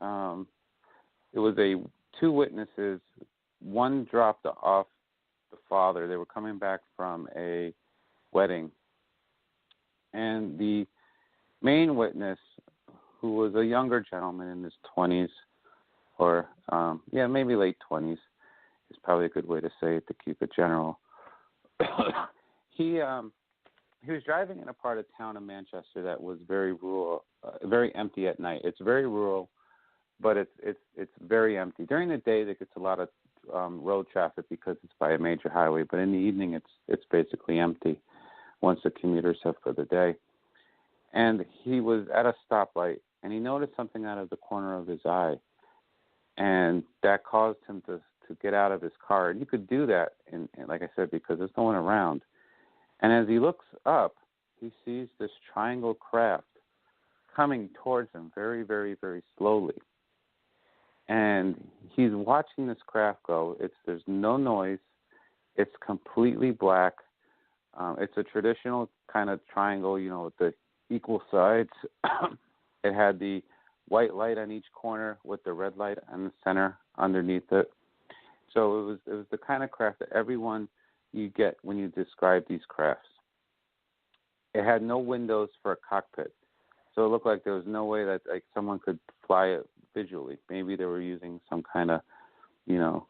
it was two witnesses. One dropped off the father. They were coming back from a wedding. And the main witness, who was a younger gentleman in his 20s, or maybe late 20s, is probably a good way to say it to keep it general. He was driving in a part of town in Manchester that was very rural, very empty at night. It's very rural, but it's very empty. During the day, there gets a lot of road traffic because it's by a major highway, but in the evening, it's basically empty once the commuters have for the day. And he was at a stoplight, and he noticed something out of the corner of his eye, and that caused him to get out of his car. And you could do that, and like I said, because there's no one around. And as he looks up, he sees this triangle craft coming towards him very, very, very slowly. And he's watching this craft go. There's no noise. It's completely black. It's a traditional kind of triangle, with the equal sides. It had the white light on each corner with the red light in the center underneath it. So it was the kind of craft that everyone you get when you describe these crafts. It had no windows for a cockpit, so it looked like there was no way that someone could fly it visually. Maybe they were using some kind of,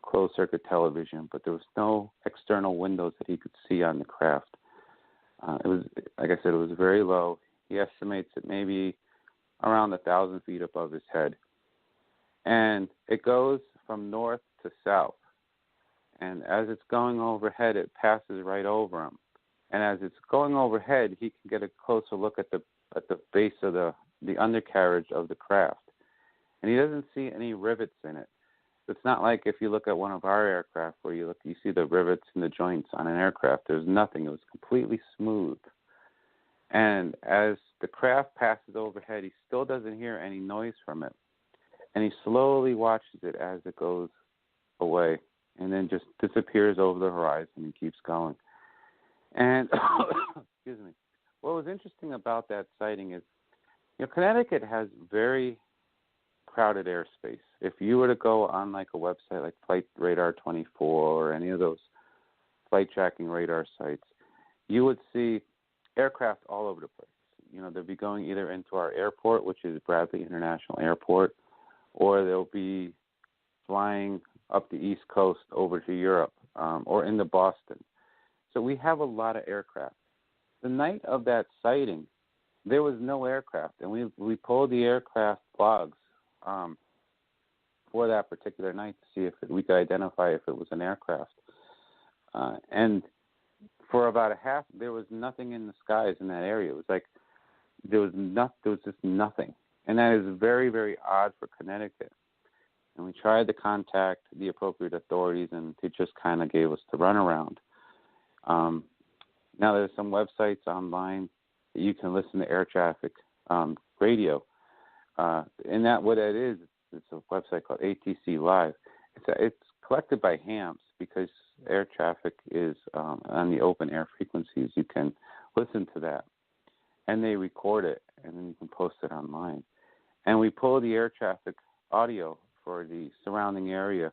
closed circuit television, but there was no external windows that he could see on the craft. It was, like I said, it was very low. He estimates it maybe around 1,000 feet above his head, and it goes from north to south. And as it's going overhead, it passes right over him. And as it's going overhead, he can get a closer look at the base of the undercarriage of the craft. And he doesn't see any rivets in it. It's not like if you look at one of our aircraft where you see the rivets and the joints on an aircraft. There's nothing. It was completely smooth. And as the craft passes overhead, he still doesn't hear any noise from it. And he slowly watches it as it goes away, and then just disappears over the horizon and keeps going. And excuse me. What was interesting about that sighting is, Connecticut has very crowded airspace. If you were to go on like a website like Flight Radar 24 or any of those flight tracking radar sites, you would see aircraft all over the place. They'll be going either into our airport, which is Bradley International Airport, or they'll be flying up the East Coast over to Europe, or into Boston. So we have a lot of aircraft. The night of that sighting, there was no aircraft, and we pulled the aircraft logs for that particular night to see if we could identify if it was an aircraft. And for about a half, there was nothing in the skies in that area. It was like there was just nothing, and that is very, very odd for Connecticut. And we tried to contact the appropriate authorities, and they just kind of gave us the runaround. Now there's some websites online that you can listen to air traffic radio. And what that is, it's a website called ATC Live. It's collected by hams because air traffic is on the open air frequencies. You can listen to that, and they record it, and then you can post it online. And we pull the air traffic audio for the surrounding area,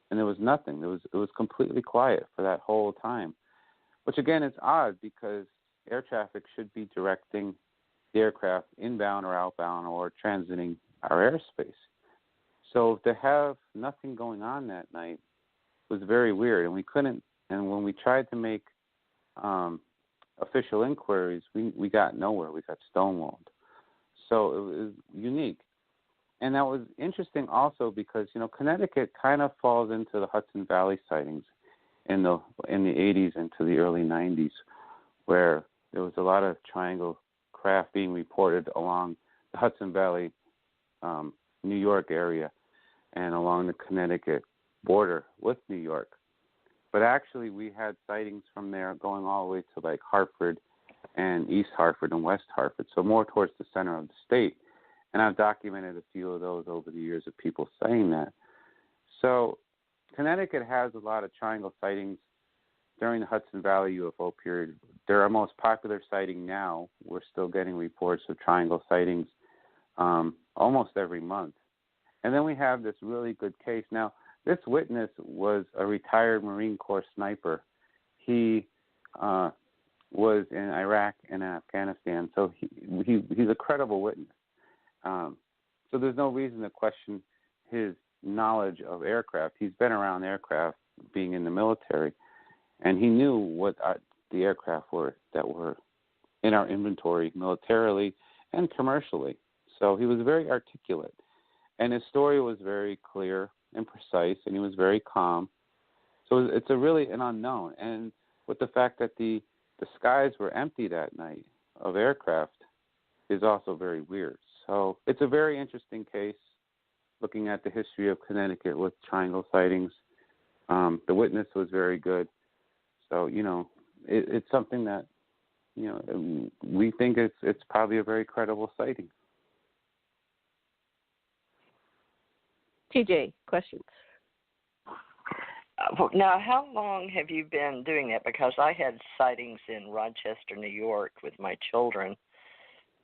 and there was nothing. It was completely quiet for that whole time, which again is odd because air traffic should be directing the aircraft inbound or outbound or transiting our airspace. So to have nothing going on that night was very weird, and we couldn't. And when we tried to make official inquiries, we got nowhere. We got stonewalled. So it was unique. And that was interesting also because, Connecticut kind of falls into the Hudson Valley sightings in the 80s into the early 90s, where there was a lot of triangle craft being reported along the Hudson Valley, New York area and along the Connecticut border with New York. But actually we had sightings from there going all the way to like Hartford and East Hartford and West Hartford, so more towards the center of the state. And I've documented a few of those over the years of people saying that. So Connecticut has a lot of triangle sightings during the Hudson Valley UFO period. They're our most popular sighting now. We're still getting reports of triangle sightings almost every month. And then we have this really good case. Now, this witness was a retired Marine Corps sniper. He was in Iraq and Afghanistan, so he's a credible witness. So there's no reason to question his knowledge of aircraft. He's been around aircraft, being in the military, and he knew what the aircraft were that were in our inventory militarily and commercially. So he was very articulate, and his story was very clear and precise, and he was very calm. So it's really an unknown. And with the fact that the skies were empty that night of aircraft is also very weird. So it's a very interesting case, looking at the history of Connecticut with triangle sightings. The witness was very good. So, it's something that, we think it's probably a very credible sighting. TJ, questions? Now, how long have you been doing that? Because I had sightings in Rochester, New York with my children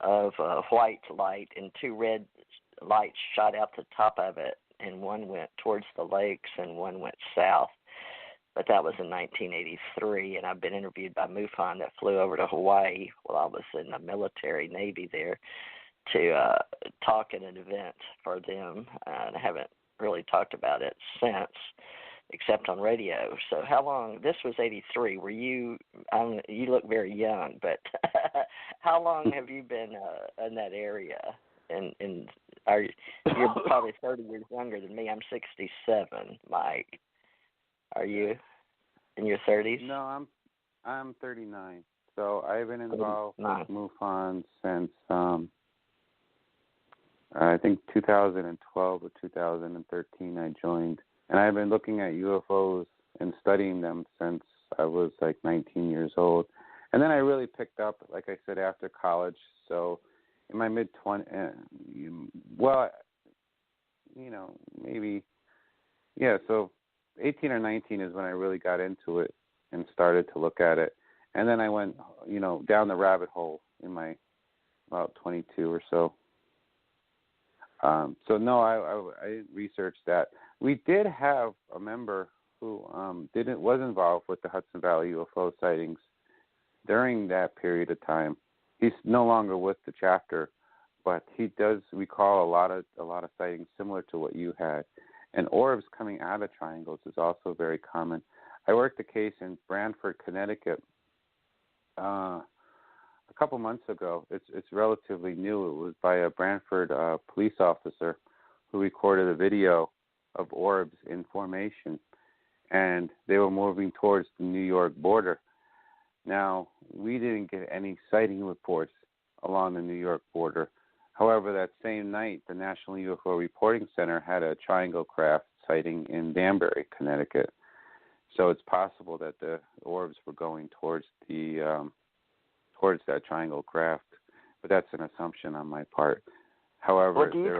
of a white light and two red lights shot out the top of it, and one went towards the lakes and one went south. But that was in 1983, and I've been interviewed by MUFON that flew over to Hawaii while I was in the military Navy there to talk at an event for them, and I haven't really talked about it since, except on radio. So how long, this was 83, were you, you look very young, but how long have you been in that area? And you're probably 30 years younger than me. I'm 67, Mike. Are you in your 30s? No, I'm 39. So I've been involved with MUFON since I think 2012 or 2013 I joined. And I've been looking at UFOs and studying them since I was like 19 years old. And then I really picked up, like I said, after college. So in my mid-20s, so 18 or 19 is when I really got into it and started to look at it. And then I went, down the rabbit hole in my about 22 or so. So no, I didn't research that. We did have a member who was involved with the Hudson Valley UFO sightings during that period of time. He's no longer with the chapter, but he does recall a lot of sightings similar to what you had. And orbs coming out of triangles is also very common. I worked a case in Branford, Connecticut, a couple months ago. It's relatively new. It was by a Branford police officer who recorded a video of orbs in formation, and they were moving towards the New York border. Now, we didn't get any sighting reports along the New York border. However, that same night, the National UFO Reporting Center had a triangle craft sighting in Danbury, Connecticut. So it's possible that the orbs were going towards that triangle craft, but that's an assumption on my part. However, well, do you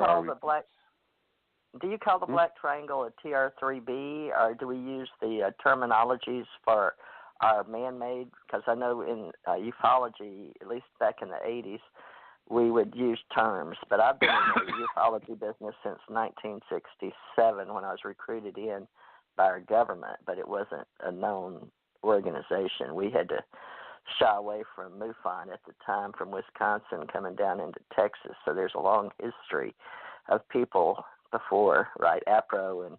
call the black triangle a TR3B, or do we use the terminologies for our man-made? Because I know in ufology, at least back in the 80s, we would use terms, but I've been in the ufology business since 1967 when I was recruited in by our government, but it wasn't a known organization. We had to shy away from MUFON at the time from Wisconsin coming down into Texas, so there's a long history of people before, right, APRO, and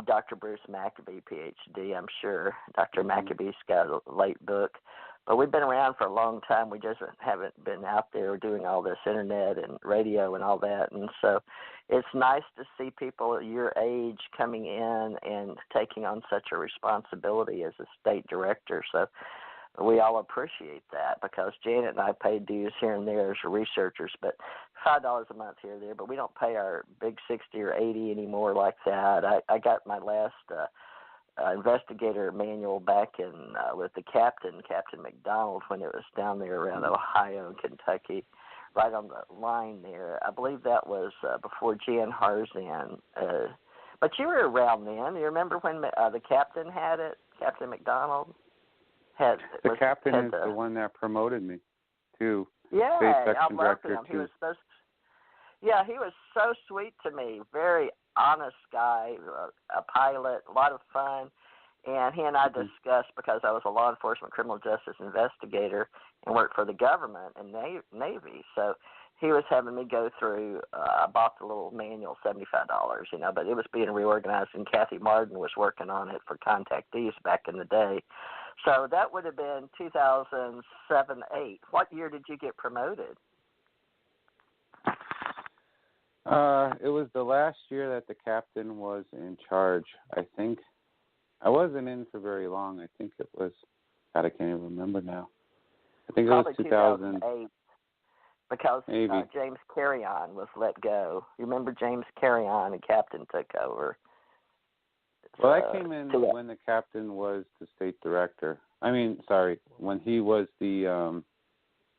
Dr. Bruce Maccabee, Ph.D., I'm sure. Dr. Maccabee's got a late book. But we've been around for a long time. We just haven't been out there doing all this internet and radio and all that. And so it's nice to see people your age coming in and taking on such a responsibility as a state director. So we all appreciate that, because Janet and I pay dues here and there as researchers, but $5 a month here or there. But we don't pay our big 60 or 80 anymore like that. I got my last investigator manual back in with the Captain McDonald, when it was down there around Ohio and Kentucky, right on the line there. I believe that was before Jan Harzan. But you were around then. You remember when the Captain had it? Captain McDonald had. The Captain is the one that promoted me to yeah, Space Section I worked Director with him. He was supposed. Yeah, he was so sweet to me. Very honest guy, a pilot, a lot of fun. And he and I discussed, because I was a law enforcement criminal justice investigator and worked for the government and Navy. So he was having me go through, I bought the little manual, $75, but it was being reorganized, and Kathy Martin was working on it for contactees back in the day. So that would have been 2007-8. What year did you get promoted? It was the last year that the captain was in charge. I think I wasn't in for very long. I think it was, God, I can't even remember now. I think Probably it was 2008, because James Carrion was let go. You remember James Carrion, and Captain took over. Well, I came in when the captain was the state director. When he was the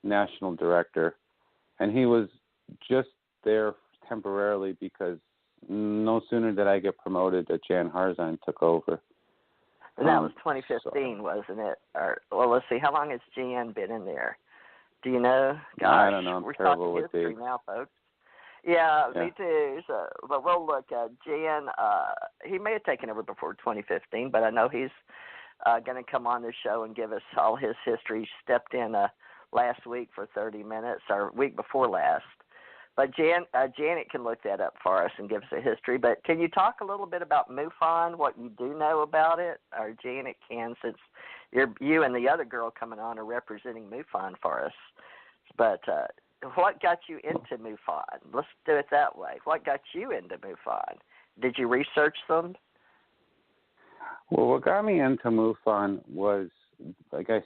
national director, and he was just there temporarily because no sooner did I get promoted that Jan Harzan took over. And that was 2015, wasn't it? Well, let's see. How long has Jan been in there? Do you know? Gosh, I don't know. I'm we're terrible talking with history dates. now, folks. Yeah, me too. So, but we'll look. Jan, he may have taken over before 2015, but I know he's going to come on the show and give us all his history. He stepped in last week for 30 minutes, or week before last. But Janet can look that up for us and give us a history. But can you talk a little bit about MUFON, what you do know about it? Or Janet can, since you and the other girl coming on are representing MUFON for us. But what got you into MUFON? Let's do it that way. What got you into MUFON? Did you research them? Well, what got me into MUFON was, like I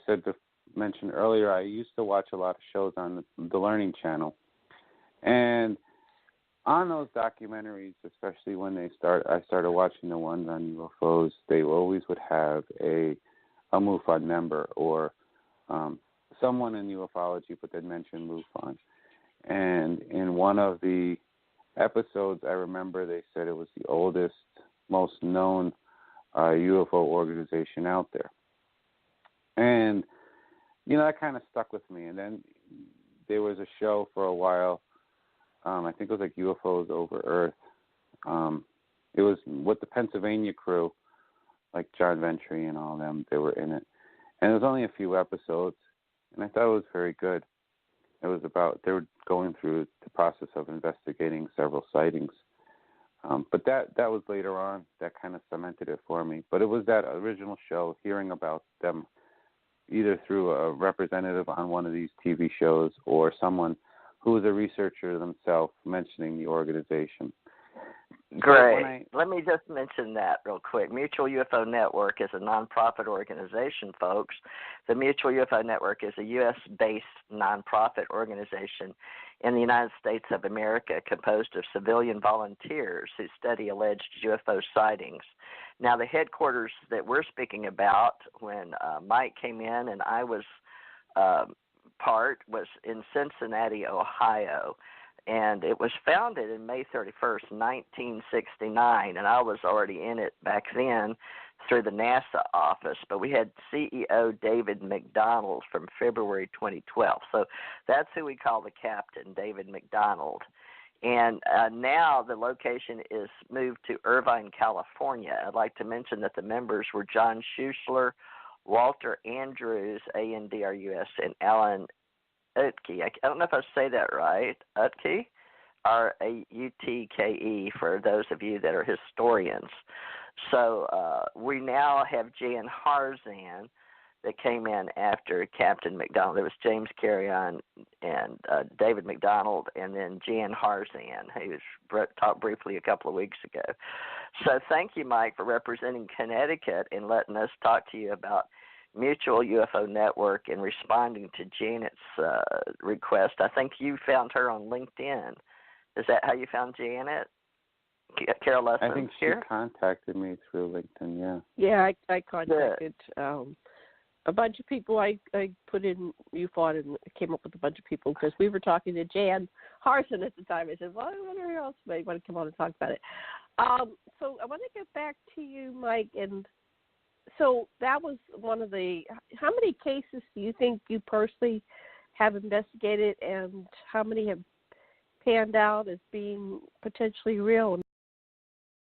mentioned earlier, I used to watch a lot of shows on the Learning Channel. And on those documentaries, especially when I started watching the ones on UFOs, they always would have a MUFON member or someone in ufology, but they'd mention MUFON. And in one of the episodes, I remember they said it was the oldest, most known UFO organization out there. And, that kind of stuck with me. And then there was a show for a while, I think it was like UFOs Over Earth. It was with the Pennsylvania crew, like John Ventry and all of them, they were in it. And it was only a few episodes, and I thought it was very good. It was about, they were going through the process of investigating several sightings. But that was later on, that kind of cemented it for me. But it was that original show, hearing about them either through a representative on one of these TV shows or someone who was a researcher themselves mentioning the organization. Great. Let me just mention that real quick. Mutual UFO Network is a nonprofit organization, folks. The Mutual UFO Network is a U.S.-based nonprofit organization in the United States of America composed of civilian volunteers who study alleged UFO sightings. Now, the headquarters that we're speaking about, when Mike came in and I was part, was in Cincinnati, Ohio. And it was founded in May 31st, 1969, and I was already in it back then through the NASA office. But we had CEO David McDonald from February 2012. So that's who we call the captain, David McDonald. And now the location is moved to Irvine, California. I'd like to mention that the members were John Schuessler, Walter Andrews, Andrus, and Alan Utke. I don't know if I say that right. Utke, Rutke, for those of you that are historians. So we now have Jan Harzan that came in after Captain McDonald. There was James Carrion and David McDonald, and then Jan Harzan, who was talked briefly a couple of weeks ago. So thank you, Mike, for representing Connecticut and letting us talk to you about Mutual UFO Network and responding to Janet's request. I think you found her on LinkedIn. Is that how you found Janet? Carol Lessin? I think she contacted me through LinkedIn, yeah. Yeah, I contacted a bunch of people. I put in MUFON and came up with a bunch of people because we were talking to Jan Harzan at the time. I said, well, I wonder who else may want to come on and talk about it. So I want to get back to you, Mike, and so that was one of the, how many cases do you think you personally have investigated, and how many have panned out as being potentially real.